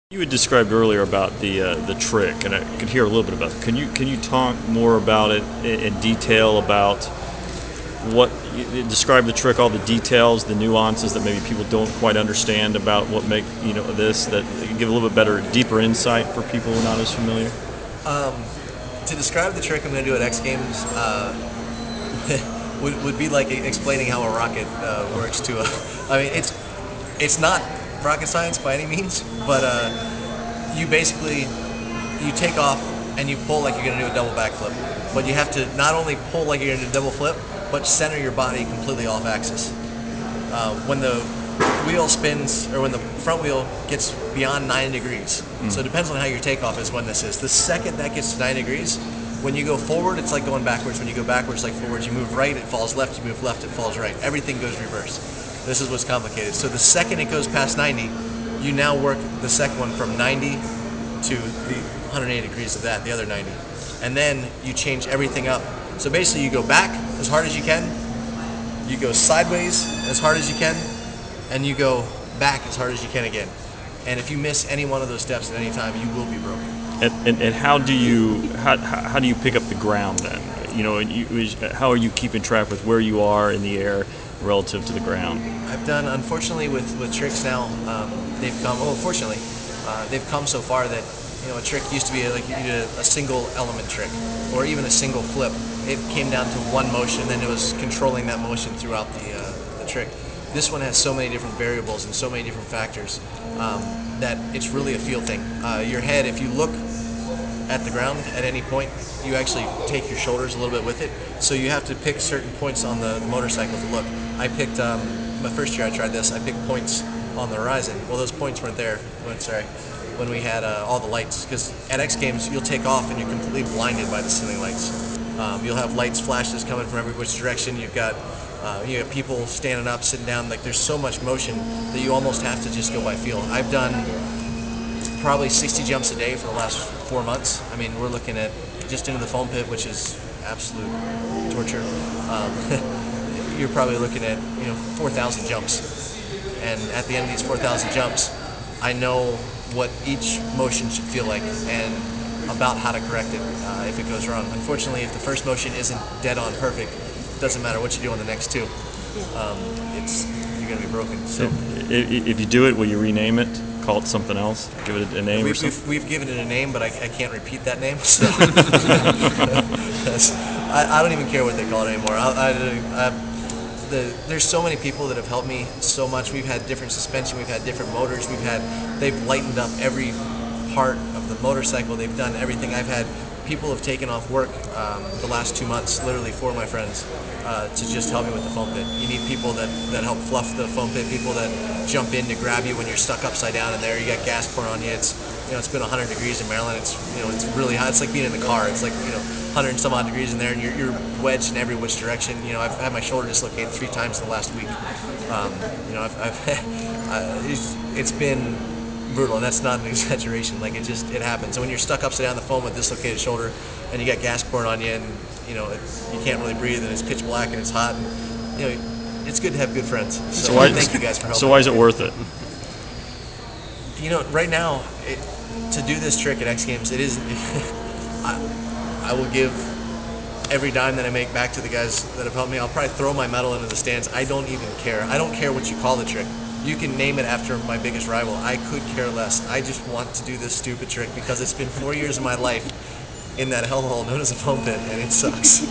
You had described earlier about the trick, and I could hear a little bit about it. Can you talk more about it in detail about what describe the trick, all the details, the nuances that maybe people don't quite understand about what make this that give a little bit better, deeper insight for people who are not as familiar. Um, to describe the trick I'm going to do at X Games would be like explaining how a rocket works to a. I mean, it's not rocket science by any means, but you take off and you pull like you're going to do a double backflip, but you have to not only pull like you're going to do a double flip, but center your body completely off axis. When the wheel spins, or when the front wheel gets beyond 90 degrees, so it depends on how your takeoff is when this is. The second that gets to 90 degrees, when you go forward, it's like going backwards. When you go backwards, like forwards. You move right, it falls left. You move left, it falls right. Everything goes reverse. This is what's complicated. So the second it goes past 90, you now work the second one from 90 to the 180 degrees of that, the other 90. And then you change everything up. So basically you go back as hard as you can, you go sideways as hard as you can, and you go back as hard as you can again. And if you miss any one of those steps at any time, you will be broken. And how do you pick up the ground then? How are you keeping track with where you are in the air relative to the ground? I've done, unfortunately, with tricks now, they've come. Oh, fortunately, they've come so far that a trick used to be like you did a single element trick, or even a single flip. It came down to one motion, and then it was controlling that motion throughout the trick. This one has so many different variables and so many different factors that it's really a feel thing. Your head, if you look at the ground at any point, you actually take your shoulders a little bit with it. So you have to pick certain points on the motorcycle to look. I picked, my first year I tried this, I picked points on the horizon. Well, those points weren't there when we had all the lights. Because at X Games, you'll take off and you're completely blinded by the ceiling lights. You'll have lights, flashes coming from every which direction. You've got people standing up, sitting down. Like, there's so much motion that you almost have to just go by feel. I've done probably 60 jumps a day for the last 4 months. I mean, we're looking at just into the foam pit, which is absolute torture. You're probably looking at 4,000 jumps, and at the end of these 4,000 jumps, I know what each motion should feel like and about how to correct it if it goes wrong. Unfortunately, if the first motion isn't dead on perfect, it doesn't matter what you do on the next two. You're going to be broken. So if you do it, will you rename it? Call it something else? Give it a name or something? We've given it a name, but I can't repeat that name. So I don't even care what they call it anymore. There's so many people that have helped me so much. We've had different suspension, we've had different motors, they've lightened up every part of the motorcycle. They've done everything. I've had people have taken off work the last 2 months, literally 4 of my friends, to just help me with the foam pit. You need people that help fluff the foam pit, people that jump in to grab you when you're stuck upside down in there. You got gas pouring on you. It's been 100 degrees in Maryland. It's really hot. It's like being in the car. It's like 100 and some odd degrees in there, and you're wedged in every which direction. I've had my shoulder dislocated 3 times in the last week. It's been brutal, and that's not an exaggeration. Like, it happens. So when you're stuck upside down in the foam with dislocated shoulder, and you got gas pouring on you, and you can't really breathe, and it's pitch black and it's hot, and it's good to have good friends. So thank you guys for helping. So why is it worth it? Right now, to do this trick at X Games, it is. I will give every dime that I make back to the guys that have helped me. I'll probably throw my medal into the stands. I don't even care. I don't care what you call the trick. You can name it after my biggest rival. I could care less. I just want to do this stupid trick because it's been 4 years of my life in that hellhole known as a foam pit, and it sucks.